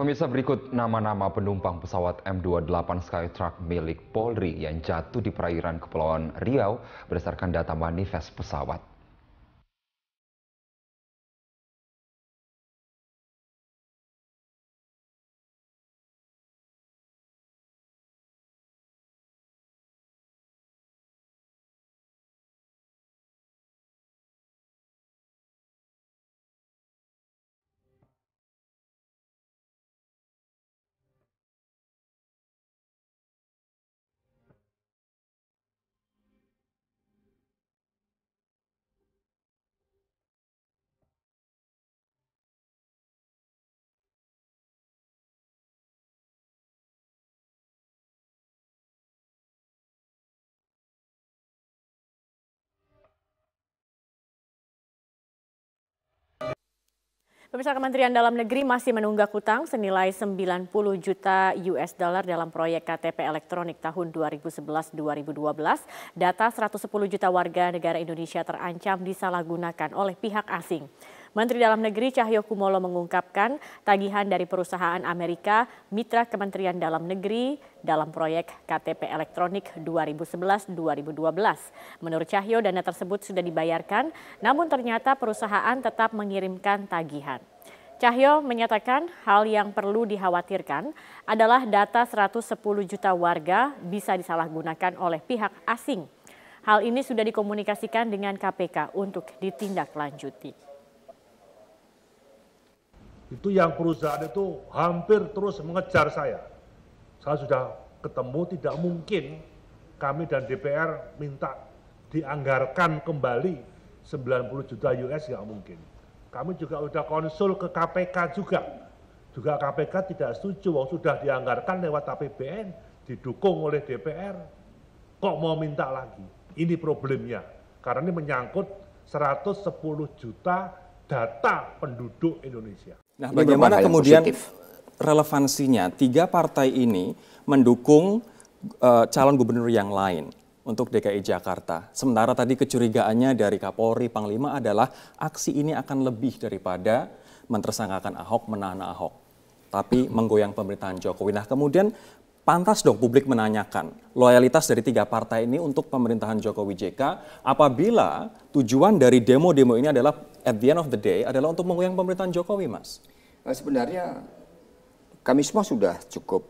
Pemirsa, berikut nama-nama penumpang pesawat M28 Skytrax milik Polri yang jatuh di perairan Kepulauan Riau berdasarkan data manifest pesawat. Pemirsa, Kementerian Dalam Negeri masih menunggak hutang senilai 90 juta US dollar dalam proyek KTP elektronik tahun 2011-2012. Data 110 juta warga negara Indonesia terancam disalahgunakan oleh pihak asing. Menteri Dalam Negeri Cahyokumolo mengungkapkan tagihan dari perusahaan Amerika mitra Kementerian Dalam Negeri dalam proyek KTP elektronik 2011-2012. Menurut Cahyo, dana tersebut sudah dibayarkan, namun ternyata perusahaan tetap mengirimkan tagihan. Cahyo menyatakan hal yang perlu dikhawatirkan adalah data 110 juta warga bisa disalahgunakan oleh pihak asing. Hal ini sudah dikomunikasikan dengan KPK untuk ditindaklanjuti. Itu yang perusahaan itu hampir terus mengejar saya. Saya sudah ketemu, tidak mungkin kami dan DPR minta dianggarkan kembali 90 juta US, nggak mungkin. Kami juga sudah konsul ke KPK juga. Juga KPK tidak setuju, sudah dianggarkan lewat APBN, didukung oleh DPR. Kok mau minta lagi? Ini problemnya, karena ini menyangkut 110 juta data penduduk Indonesia. Nah, bagaimana kemudian relevansinya tiga partai ini mendukung calon gubernur yang lain untuk DKI Jakarta? Sementara tadi kecurigaannya dari Kapolri, Panglima adalah aksi ini akan lebih daripada mentersangkakan Ahok, menahan Ahok, tapi menggoyang pemerintahan Jokowi. Nah, kemudian pantas dong publik menanyakan loyalitas dari tiga partai ini untuk pemerintahan Jokowi JK apabila tujuan dari demo-demo ini adalah at the end of the day adalah untuk menggoyang pemerintahan Jokowi, Mas. Sebenarnya kami semua sudah cukup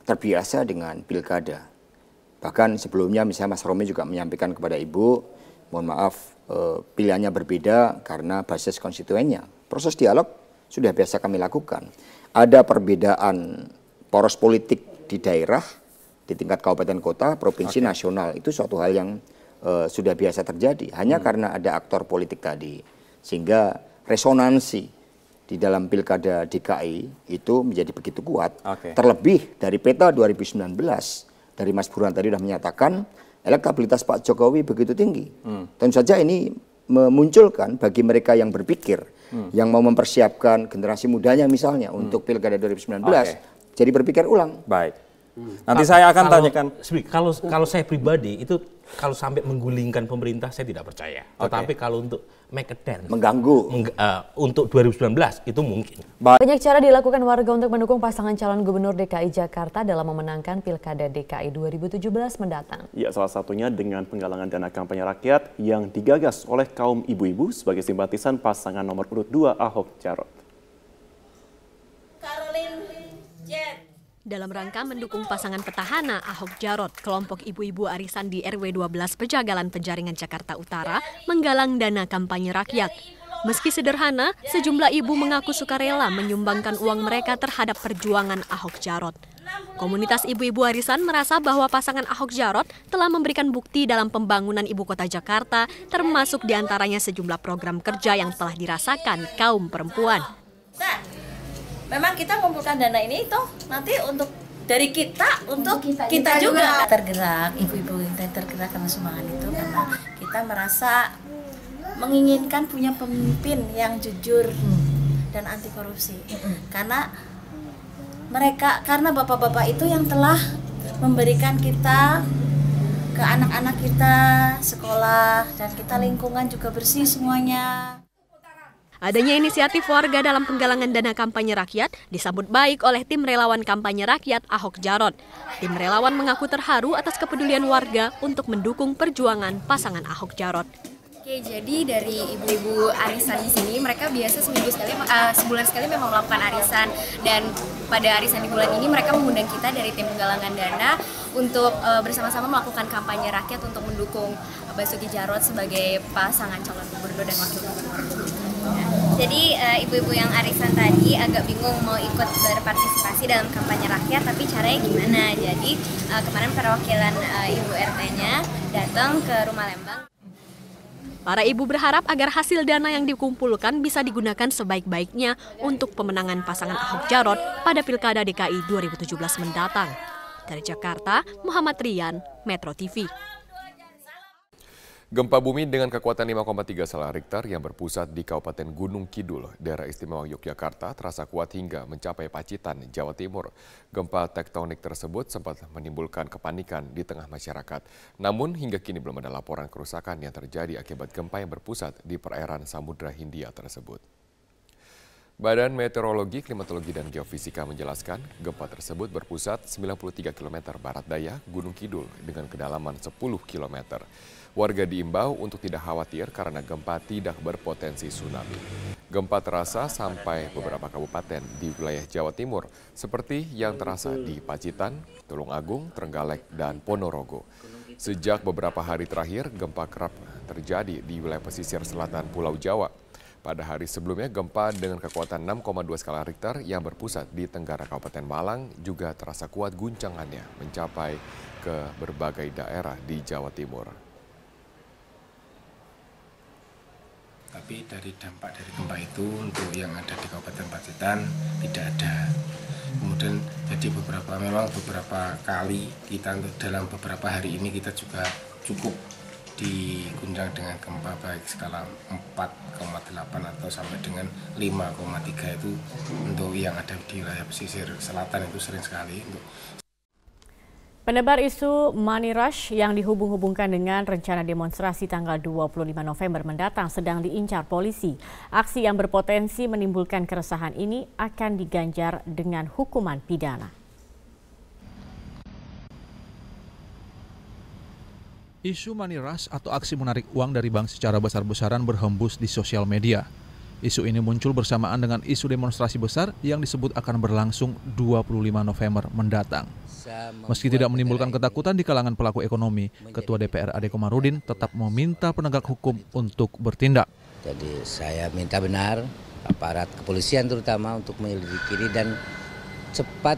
terbiasa dengan pilkada. Bahkan sebelumnya misalnya Mas Romi juga menyampaikan kepada Ibu, mohon maaf pilihannya berbeda karena basis konstituennya. Proses dialog sudah biasa kami lakukan. Ada perbedaan poros politik di daerah, di tingkat kabupaten kota, provinsi, nasional. Itu suatu hal yang sudah biasa terjadi. Hanya karena ada aktor politik tadi. Sehingga resonansi di dalam pilkada DKI itu menjadi begitu kuat. Terlebih dari peta 2019, dari Mas Burhan tadi sudah menyatakan elektabilitas Pak Jokowi begitu tinggi. Tentu saja ini memunculkan bagi mereka yang berpikir, yang mau mempersiapkan generasi mudanya misalnya untuk pilkada 2019, jadi berpikir ulang. Baik. Nanti saya akan tanyakan. Kalau saya pribadi itu kalau sampai menggulingkan pemerintah saya tidak percaya. Tetapi kalau untuk make a dance, mengganggu untuk 2019 itu mungkin. Banyak cara dilakukan warga untuk mendukung pasangan calon gubernur DKI Jakarta dalam memenangkan Pilkada DKI 2017 mendatang. Ya, salah satunya dengan penggalangan dana kampanye rakyat yang digagas oleh kaum ibu-ibu sebagai simpatisan pasangan nomor urut 2 Ahok Jarot. Dalam rangka mendukung pasangan petahana Ahok Jarot, kelompok ibu-ibu arisan di RW 12 Pejagalan Penjaringan Jakarta Utara menggalang dana kampanye rakyat. Meski sederhana, sejumlah ibu mengaku sukarela menyumbangkan uang mereka terhadap perjuangan Ahok Jarot. Komunitas ibu-ibu arisan merasa bahwa pasangan Ahok Jarot telah memberikan bukti dalam pembangunan ibu kota Jakarta, termasuk diantaranya sejumlah program kerja yang telah dirasakan kaum perempuan. Memang kita mengumpulkan dana ini toh nanti untuk dari kita untuk kita juga tergerak, ibu-ibu kita tergerak karena sumbangan itu karena kita merasa menginginkan punya pemimpin yang jujur dan anti korupsi. Karena bapak-bapak itu yang telah memberikan kita ke anak-anak kita sekolah dan kita lingkungan juga bersih semuanya. Adanya inisiatif warga dalam penggalangan dana kampanye rakyat disambut baik oleh tim relawan kampanye rakyat Ahok Jarot. Tim relawan mengaku terharu atas kepedulian warga untuk mendukung perjuangan pasangan Ahok Jarot. Oke, jadi dari ibu-ibu arisan di sini, mereka biasa sebulan sekali memang melakukan arisan, dan pada arisan di bulan ini mereka mengundang kita dari tim penggalangan dana untuk bersama-sama melakukan kampanye rakyat untuk mendukung Basuki Jarot sebagai pasangan calon gubernur dan wakil gubernur. Jadi ibu-ibu yang arisan tadi agak bingung mau ikut berpartisipasi dalam kampanye rakyat, tapi caranya gimana? Jadi kemarin perwakilan ibu RT-nya datang ke Rumah Lembang. Para ibu berharap agar hasil dana yang dikumpulkan bisa digunakan sebaik-baiknya untuk pemenangan pasangan Ahok Jarot pada Pilkada DKI 2017 mendatang. Dari Jakarta, Muhammad Rian, Metro TV. Gempa bumi dengan kekuatan 5,3 skala Richter yang berpusat di Kabupaten Gunung Kidul, daerah istimewa Yogyakarta, terasa kuat hingga mencapai Pacitan, Jawa Timur. Gempa tektonik tersebut sempat menimbulkan kepanikan di tengah masyarakat. Namun hingga kini belum ada laporan kerusakan yang terjadi akibat gempa yang berpusat di perairan Samudra Hindia tersebut. Badan Meteorologi, Klimatologi, dan Geofisika menjelaskan gempa tersebut berpusat 93 km barat daya Gunung Kidul dengan kedalaman 10 km. Warga diimbau untuk tidak khawatir karena gempa tidak berpotensi tsunami. Gempa terasa sampai beberapa kabupaten di wilayah Jawa Timur, seperti yang terasa di Pacitan, Tulungagung, Trenggalek, dan Ponorogo. Sejak beberapa hari terakhir, gempa kerap terjadi di wilayah pesisir selatan Pulau Jawa. Pada hari sebelumnya, gempa dengan kekuatan 6,2 skala Richter yang berpusat di Tenggara Kabupaten Malang juga terasa kuat guncangannya mencapai ke berbagai daerah di Jawa Timur. Tapi dari dampak dari gempa itu untuk yang ada di Kabupaten Pacitan tidak ada. Kemudian jadi memang beberapa kali kita untuk dalam beberapa hari ini kita juga cukup diguncang dengan gempa baik skala 4,8 atau sampai dengan 5,3 itu untuk yang ada di wilayah pesisir selatan itu sering sekali. Penebar isu Money Rush yang dihubung-hubungkan dengan rencana demonstrasi tanggal 25 November mendatang sedang diincar polisi. Aksi yang berpotensi menimbulkan keresahan ini akan diganjar dengan hukuman pidana. Isu Money Rush atau aksi menarik uang dari bank secara besar-besaran berhembus di sosial media. Isu ini muncul bersamaan dengan isu demonstrasi besar yang disebut akan berlangsung 25 November mendatang. Meski tidak menimbulkan ketakutan di kalangan pelaku ekonomi, Ketua DPR Ade Komarudin tetap meminta penegak hukum untuk bertindak. Jadi saya minta benar aparat kepolisian terutama untuk menyelidiki ini dan cepat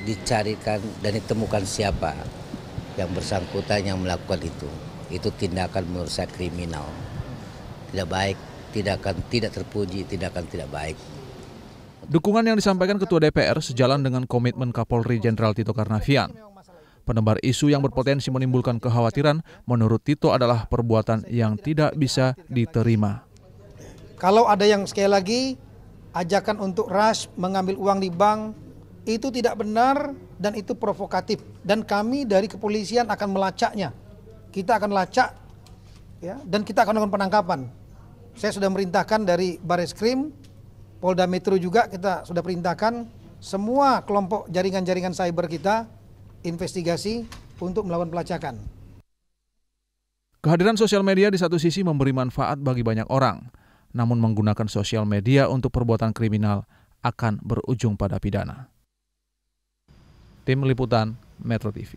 dicarikan dan ditemukan siapa yang bersangkutan yang melakukan itu. Itu tindakan menurut saya kriminal. Tidak baik, tidak terpuji, tindakan tidak baik. Dukungan yang disampaikan Ketua DPR sejalan dengan komitmen Kapolri Jenderal Tito Karnavian. Penebar isu yang berpotensi menimbulkan kekhawatiran menurut Tito adalah perbuatan yang tidak bisa diterima. Kalau ada yang sekali lagi ajakan untuk rush mengambil uang di bank, itu tidak benar dan itu provokatif. Dan kami dari kepolisian akan melacaknya. Kita akan lacak ya, dan kita akan melakukan penangkapan. Saya sudah merintahkan dari Bareskrim, Polda Metro juga kita sudah perintahkan semua kelompok jaringan-jaringan cyber kita investigasi untuk melakukan pelacakan. Kehadiran sosial media di satu sisi memberi manfaat bagi banyak orang, namun menggunakan sosial media untuk perbuatan kriminal akan berujung pada pidana. Tim Liputan Metro TV.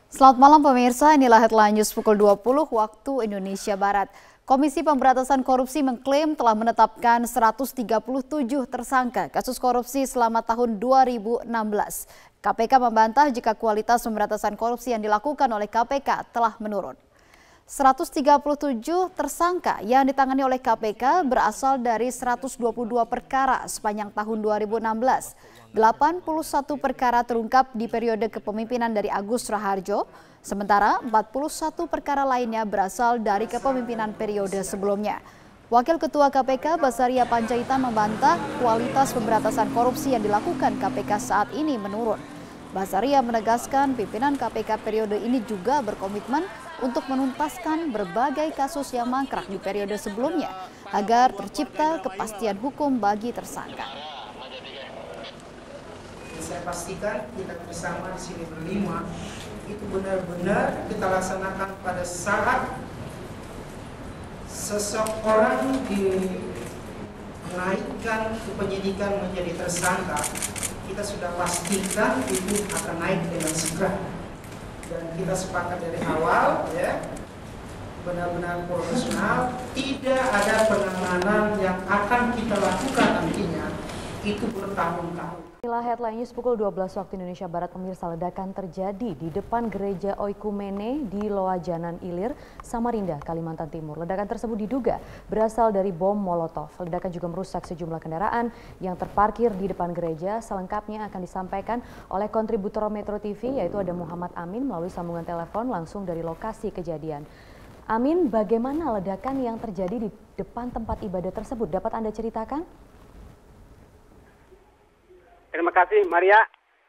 Selamat malam pemirsa, inilah headline news pukul 20 waktu Indonesia Barat. Komisi Pemberantasan Korupsi mengklaim telah menetapkan 137 tersangka kasus korupsi selama tahun 2016. KPK membantah jika kualitas pemberantasan korupsi yang dilakukan oleh KPK telah menurun. 137 tersangka yang ditangani oleh KPK berasal dari 122 perkara sepanjang tahun 2016. 81 perkara terungkap di periode kepemimpinan dari Agus Raharjo, sementara 41 perkara lainnya berasal dari kepemimpinan periode sebelumnya. Wakil Ketua KPK Basaria Panjaitan membantah kualitas pemberantasan korupsi yang dilakukan KPK saat ini menurun. Basaria menegaskan pimpinan KPK periode ini juga berkomitmen untuk menuntaskan berbagai kasus yang mangkrak di periode sebelumnya agar tercipta kepastian hukum bagi tersangka. Saya pastikan kita bersama di sini berlima itu benar-benar kita laksanakan pada saat seseorang dinaikkan ke penyidikan menjadi tersangka, kita sudah pastikan itu akan naik dengan segera. Dan kita sepakat dari awal, ya, benar-benar profesional, tidak ada penanganan yang akan kita lakukan nantinya itu bertahun-tahun. Inilah headline news pukul 12 waktu Indonesia Barat. Pemirsa, ledakan terjadi di depan gereja Oikumene di Loajanan Ilir, Samarinda, Kalimantan Timur. Ledakan tersebut diduga berasal dari bom molotov. Ledakan juga merusak sejumlah kendaraan yang terparkir di depan gereja. Selengkapnya akan disampaikan oleh kontributor Metro TV, yaitu ada Muhammad Amin melalui sambungan telepon langsung dari lokasi kejadian. Amin, bagaimana ledakan yang terjadi di depan tempat ibadah tersebut? Dapat Anda ceritakan? Terima kasih Maria.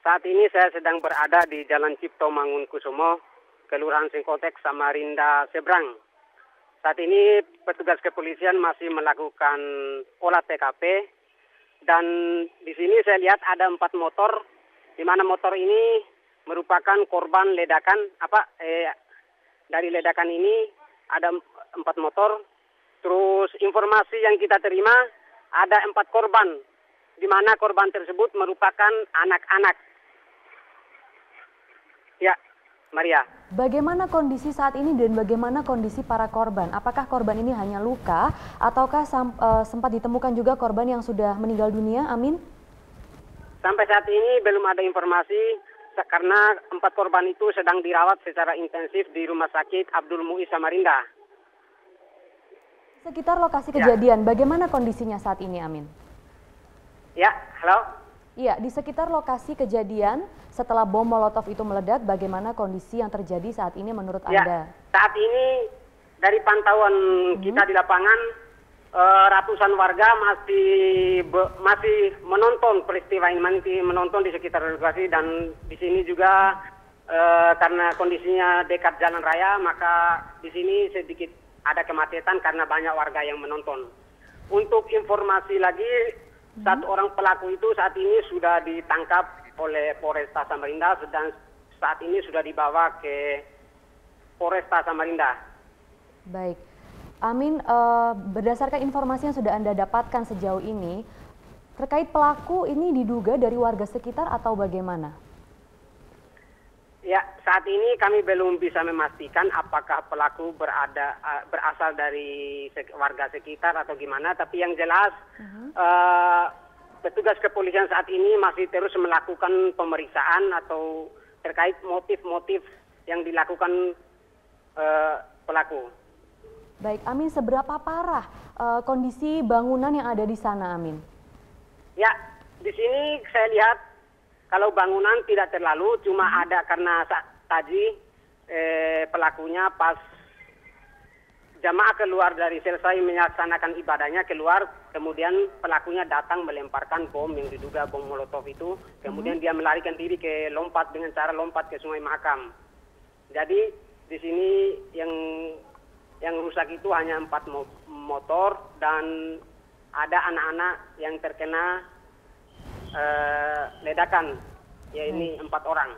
Saat ini saya sedang berada di Jalan Cipto Mangunkusumo, Kelurahan Singkotek, Samarinda Seberang. Saat ini petugas kepolisian masih melakukan olah TKP dan di sini saya lihat ada 4 motor, di mana motor ini merupakan korban ledakan. Dari ledakan ini ada 4 motor. Terus informasi yang kita terima ada 4 korban, di mana korban tersebut merupakan anak-anak. Ya, Maria. Bagaimana kondisi saat ini dan bagaimana kondisi para korban? Apakah korban ini hanya luka ataukah sempat ditemukan juga korban yang sudah meninggal dunia? Amin. Sampai saat ini belum ada informasi karena 4 korban itu sedang dirawat secara intensif di Rumah Sakit Abdul Muiz Samarinda. Sekitar lokasi kejadian, bagaimana kondisinya saat ini, Amin? Ya, halo? Iya, di sekitar lokasi kejadian setelah bom molotov itu meledak, bagaimana kondisi yang terjadi saat ini menurut Anda? Saat ini dari pantauan kita di lapangan, ratusan warga masih menonton peristiwa ini, masih menonton di sekitar lokasi, dan di sini juga karena kondisinya dekat jalan raya, maka di sini sedikit ada kemacetan karena banyak warga yang menonton. Untuk informasi lagi, 1 orang pelaku itu saat ini sudah ditangkap oleh Polresta Samarinda dan saat ini sudah dibawa ke Polresta Samarinda. Baik, Amin, berdasarkan informasi yang sudah Anda dapatkan sejauh ini, terkait pelaku ini diduga dari warga sekitar atau bagaimana? Ya, saat ini kami belum bisa memastikan apakah pelaku berasal dari warga sekitar atau gimana, tapi yang jelas petugas kepolisian saat ini masih terus melakukan pemeriksaan atau terkait motif-motif yang dilakukan pelaku. Baik, Amin, seberapa parah kondisi bangunan yang ada di sana, Amin? Ya, di sini saya lihat kalau bangunan tidak terlalu, cuma ada karena tadi pelakunya pas jamaah keluar dari selesai melaksanakan ibadahnya keluar, kemudian pelakunya datang melemparkan bom yang diduga bom molotov itu, kemudian dia melarikan diri lompat dengan cara lompat ke Sungai Mahakam. Jadi di sini yang rusak itu hanya 4 motor dan ada anak-anak yang terkena ledakan, yaitu 4 orang.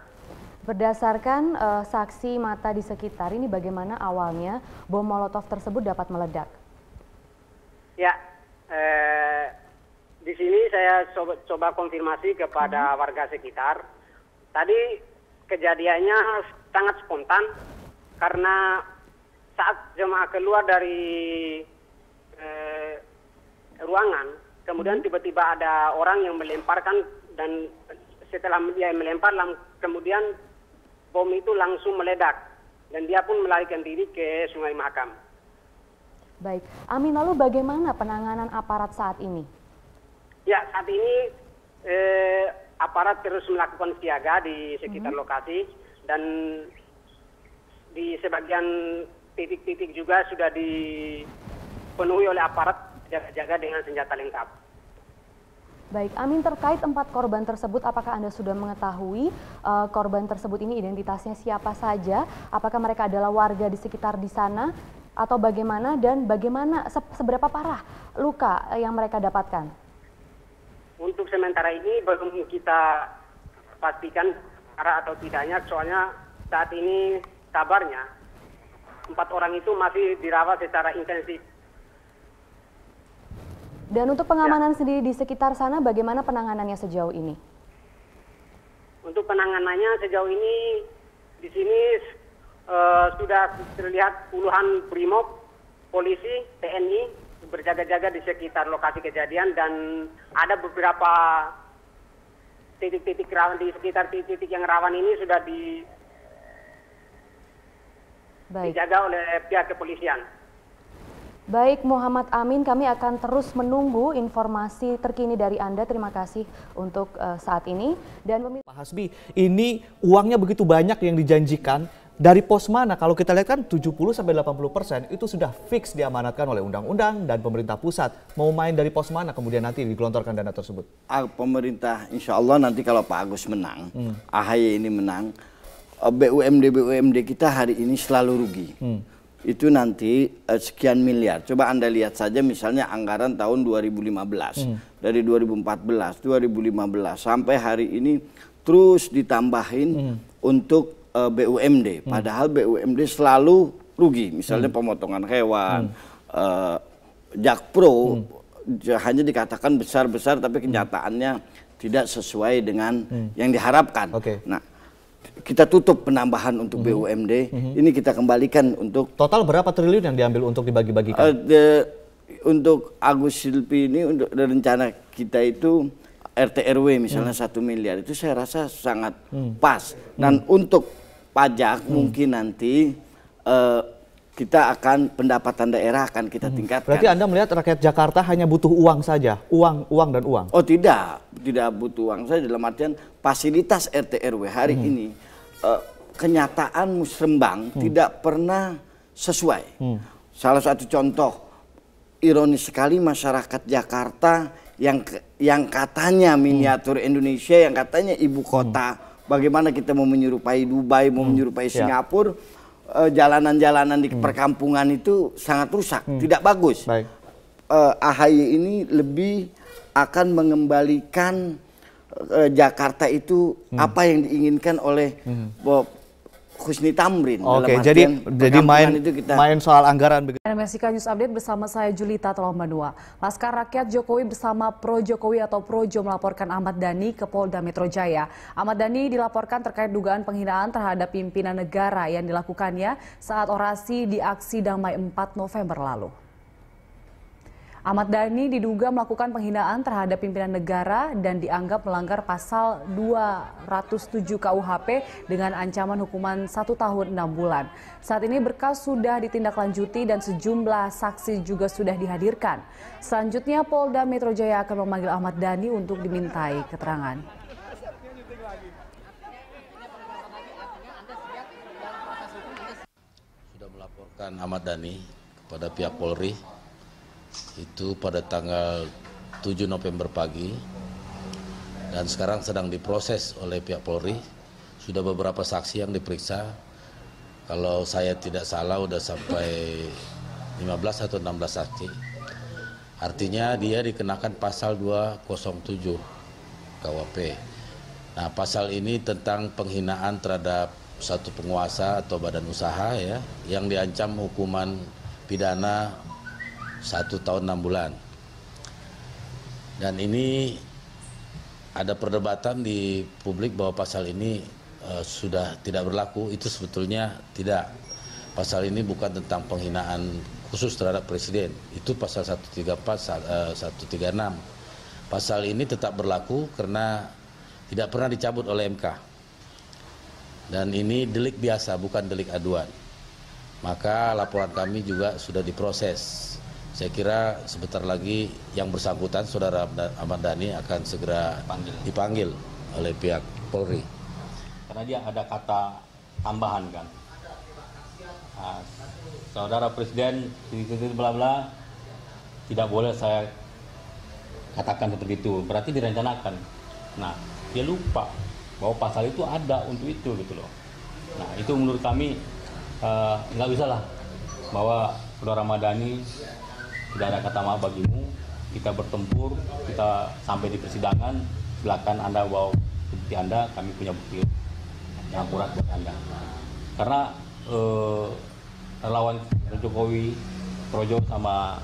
Berdasarkan saksi mata di sekitar ini, bagaimana awalnya bom molotov tersebut dapat meledak? Ya, di sini saya coba konfirmasi kepada warga sekitar. Tadi kejadiannya sangat spontan karena saat jemaah keluar dari ruangan, kemudian tiba-tiba ada orang yang melemparkan, dan setelah dia melempar, kemudian bom itu langsung meledak dan dia pun melarikan diri ke Sungai Mahakam. Baik, Amin, lalu bagaimana penanganan aparat saat ini? Ya, saat ini aparat terus melakukan siaga di sekitar lokasi, dan di sebagian titik-titik juga sudah dipenuhi oleh aparat jaga-jaga dengan senjata lengkap. Baik, Amin, terkait 4 korban tersebut, apakah Anda sudah mengetahui korban tersebut ini identitasnya siapa saja? Apakah mereka adalah warga di sekitar di sana atau bagaimana, dan bagaimana seberapa parah luka yang mereka dapatkan? Untuk sementara ini belum kita pastikan parah atau tidaknya, soalnya saat ini kabarnya 4 orang itu masih dirawat secara intensif. Dan untuk pengamanan sendiri di sekitar sana, bagaimana penanganannya sejauh ini? Untuk penanganannya sejauh ini di sini sudah terlihat puluhan brimob, polisi, TNI berjaga-jaga di sekitar lokasi kejadian, dan ada beberapa titik-titik rawan di sekitar titik-titik yang rawan ini sudah dijaga oleh pihak kepolisian. Baik, Muhammad Amin, kami akan terus menunggu informasi terkini dari Anda. Terima kasih untuk saat ini. Dan Pak Hasbi, ini uangnya begitu banyak yang dijanjikan. Dari pos mana? Kalau kita lihat kan 70-80% itu sudah fix diamanatkan oleh undang-undang dan pemerintah pusat. Mau main dari pos mana kemudian nanti digelontorkan dana tersebut? Pemerintah, insya Allah nanti kalau Pak Agus menang, AHY ini menang, BUMD kita hari ini selalu rugi. Itu nanti sekian miliar. Coba Anda lihat saja misalnya anggaran tahun 2015. Dari 2014, 2015 sampai hari ini terus ditambahin untuk BUMD. Padahal BUMD selalu rugi. Misalnya pemotongan hewan, Jakpro hanya dikatakan besar-besar tapi kenyataannya tidak sesuai dengan yang diharapkan. Nah, kita tutup penambahan untuk BUMD, ini kita kembalikan untuk... Total berapa triliun yang diambil untuk dibagi-bagikan? Untuk Agus Silpi ini, untuk rencana kita itu RT RW misalnya 1 miliar, itu saya rasa sangat pas. Dan untuk pajak mungkin nanti kita akan, pendapatan daerah akan kita tingkatkan. Berarti Anda melihat rakyat Jakarta hanya butuh uang saja, uang dan uang? Oh tidak butuh uang saja, dalam artian fasilitas RT RW hari ini kenyataan Musrembang tidak pernah sesuai. Salah satu contoh ironis sekali, masyarakat Jakarta yang katanya miniatur Indonesia, yang katanya ibu kota, bagaimana kita mau menyerupai Dubai, mau menyerupai Singapura, jalanan-jalanan di perkampungan itu sangat rusak, tidak bagus. AHY ini lebih akan mengembalikan Jakarta itu apa yang diinginkan oleh Husni Tamrin. Oke, jadi main soal anggaran. MNCK News Update bersama saya Julita Tolongmanua. Laskar Rakyat Jokowi bersama Pro Jokowi atau Projo melaporkan Ahmad Dhani ke Polda Metro Jaya. Ahmad Dhani dilaporkan terkait dugaan penghinaan terhadap pimpinan negara yang dilakukannya saat orasi di aksi damai 4 November lalu. Ahmad Dhani diduga melakukan penghinaan terhadap pimpinan negara dan dianggap melanggar pasal 207 KUHP dengan ancaman hukuman 1 tahun 6 bulan. Saat ini berkas sudah ditindaklanjuti dan sejumlah saksi juga sudah dihadirkan. Selanjutnya Polda Metro Jaya akan memanggil Ahmad Dhani untuk dimintai keterangan. Sudah melaporkan Ahmad Dhani kepada pihak Polri itu pada tanggal 7 November pagi, dan sekarang sedang diproses oleh pihak Polri. Sudah beberapa saksi yang diperiksa, kalau saya tidak salah sudah sampai 15 atau 16 saksi. Artinya dia dikenakan pasal 207 KUHP. Nah, pasal ini tentang penghinaan terhadap satu penguasa atau badan usaha ya, yang diancam hukuman pidana 1 tahun 6 bulan. Dan ini ada perdebatan di publik bahwa pasal ini sudah tidak berlaku. Itu sebetulnya tidak. Pasal ini bukan tentang penghinaan khusus terhadap presiden. Itu pasal 134, 136. Pasal ini tetap berlaku karena tidak pernah dicabut oleh MK. Dan ini delik biasa, bukan delik aduan. Maka laporan kami juga sudah diproses. Saya kira sebentar lagi yang bersangkutan, Saudara Ahmad Dhani, akan segera dipanggil oleh pihak Polri. Karena dia ada kata tambahan kan. Nah, Saudara Presiden, bla bla, tidak boleh saya katakan seperti itu, berarti direncanakan. Nah, dia lupa bahwa pasal itu ada untuk itu gitu loh. Nah, itu menurut kami nggak bisa lah bahwa Saudara Madani tidak ada kata maaf bagimu, kita bertempur, kita sampai di persidangan, silakan Anda bawa bukti Anda, kami punya bukti yang akurat buat Anda. Karena relawan Jokowi, Projo sama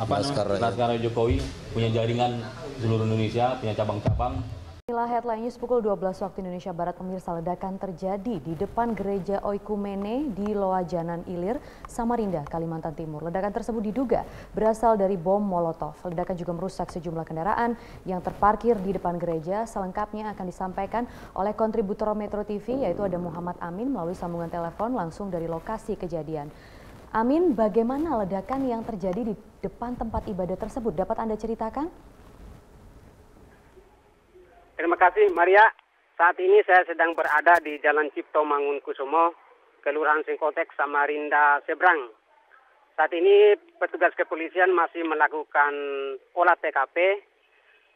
Laskar Jokowi punya jaringan seluruh Indonesia, punya cabang-cabang. Inilah headline news pukul 12 waktu Indonesia Barat. Pemirsa, ledakan terjadi di depan gereja Oikumene di Loajanan Ilir, Samarinda, Kalimantan Timur. Ledakan tersebut diduga berasal dari bom Molotov. Ledakan juga merusak sejumlah kendaraan yang terparkir di depan gereja. Selengkapnya akan disampaikan oleh kontributor Metro TV, yaitu ada Muhammad Amin melalui sambungan telepon langsung dari lokasi kejadian. Amin, bagaimana ledakan yang terjadi di depan tempat ibadah tersebut? Dapat Anda ceritakan? Terima kasih Maria. Saat ini saya sedang berada di Jalan Cipto Mangunkusumo, Kelurahan Singkotek, Samarinda Seberang. Saat ini petugas kepolisian masih melakukan olah TKP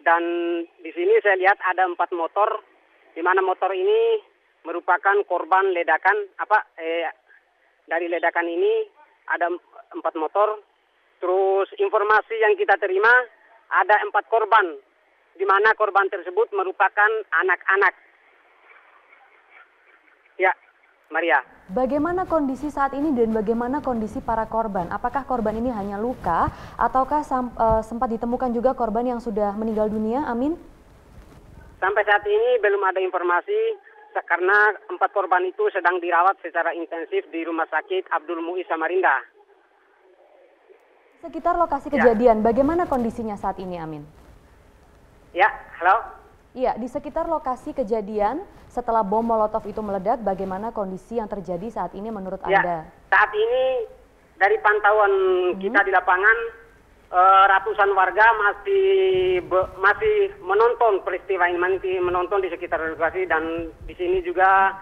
dan di sini saya lihat ada 4 motor, di mana motor ini merupakan korban ledakan. Dari ledakan ini ada 4 motor. Terus informasi yang kita terima ada 4 korban, di mana korban tersebut merupakan anak-anak. Ya, Maria. Bagaimana kondisi saat ini dan bagaimana kondisi para korban? Apakah korban ini hanya luka ataukah sempat ditemukan juga korban yang sudah meninggal dunia? Amin. Sampai saat ini belum ada informasi karena 4 korban itu sedang dirawat secara intensif di Rumah Sakit Abdul Muiz Samarinda. Sekitar lokasi kejadian, bagaimana kondisinya saat ini, Amin? Ya, halo? Iya, di sekitar lokasi kejadian setelah bom Molotov itu meledak, bagaimana kondisi yang terjadi saat ini menurut Anda? Saat ini dari pantauan kita di lapangan, ratusan warga masih menonton peristiwa ini, masih menonton di sekitar lokasi, dan di sini juga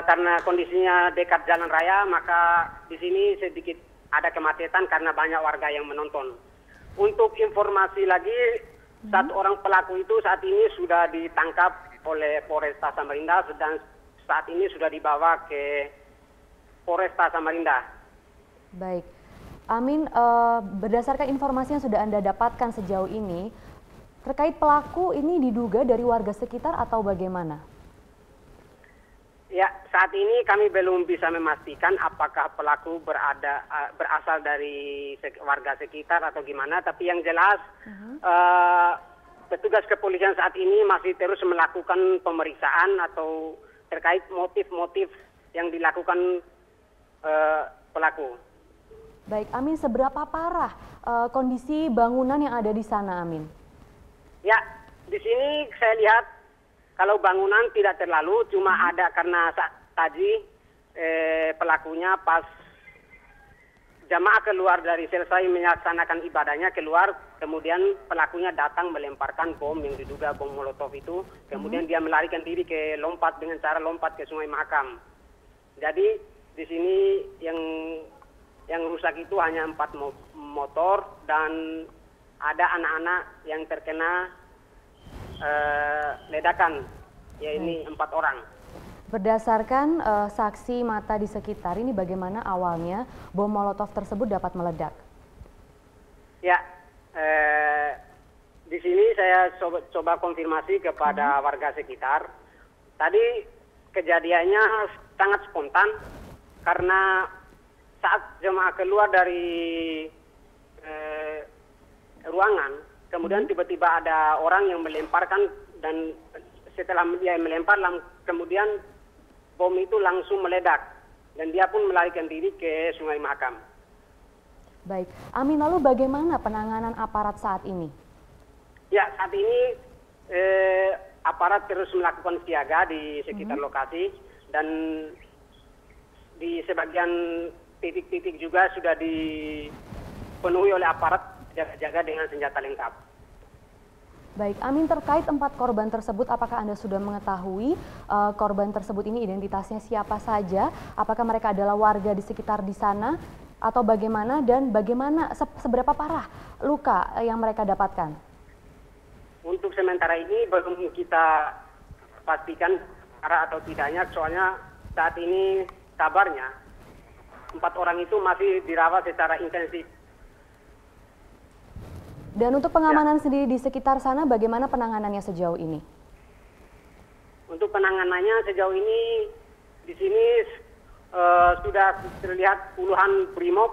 karena kondisinya dekat jalan raya, maka di sini sedikit ada kemacetan karena banyak warga yang menonton. Untuk informasi lagi, 1 orang pelaku itu saat ini sudah ditangkap oleh Polresta Samarinda dan saat ini sudah dibawa ke Polresta Samarinda. Baik, Amin, berdasarkan informasi yang sudah Anda dapatkan sejauh ini, terkait pelaku ini diduga dari warga sekitar atau bagaimana? Ya, saat ini kami belum bisa memastikan apakah pelaku berasal dari warga sekitar atau gimana, tapi yang jelas petugas kepolisian saat ini masih terus melakukan pemeriksaan atau terkait motif-motif yang dilakukan pelaku. Baik, Amin, seberapa parah kondisi bangunan yang ada di sana, Amin? Ya, di sini saya lihat kalau bangunan tidak terlalu, cuma ada karena tadi pelakunya pas jamaah keluar dari selesai melaksanakan ibadahnya keluar, kemudian pelakunya datang melemparkan bom yang diduga bom Molotov itu, kemudian dia melarikan diri lompat dengan cara lompat ke Sungai Mahakam. Jadi di sini yang rusak itu hanya 4 motor dan ada anak-anak yang terkena ledakan, ya ini 4 orang. Berdasarkan saksi mata di sekitar ini, bagaimana awalnya bom Molotov tersebut dapat meledak? Ya, di sini saya coba konfirmasi kepada warga sekitar. Tadi kejadiannya sangat spontan karena saat jemaah keluar dari ruangan, kemudian tiba-tiba ada orang yang melemparkan, dan setelah dia melempar, kemudian bom itu langsung meledak dan dia pun melarikan diri ke Sungai Mahakam. Baik, Amin, lalu bagaimana penanganan aparat saat ini? Ya, saat ini aparat terus melakukan siaga di sekitar lokasi dan di sebagian titik-titik juga sudah dipenuhi oleh aparat jaga-jaga dengan senjata lengkap. Baik, Amin, terkait 4 korban tersebut, apakah Anda sudah mengetahui korban tersebut ini identitasnya siapa saja? Apakah mereka adalah warga di sekitar di sana? atau bagaimana, dan bagaimana seberapa parah luka yang mereka dapatkan? Untuk sementara ini belum kita pastikan parah atau tidaknya, soalnya saat ini kabarnya 4 orang itu masih dirawat secara intensif. Dan untuk pengamanan sendiri di sekitar sana, bagaimana penanganannya sejauh ini? Untuk penanganannya sejauh ini di sini sudah terlihat puluhan brimob,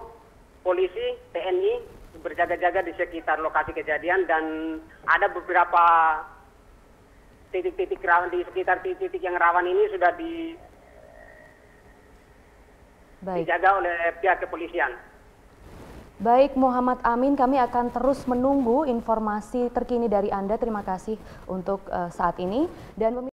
polisi, TNI berjaga-jaga di sekitar lokasi kejadian, dan ada beberapa titik-titik rawan di sekitar titik-titik yang rawan ini sudah dijaga oleh pihak kepolisian. Baik, Muhammad Amin, kami akan terus menunggu informasi terkini dari Anda. Terima kasih untuk saat ini. Dan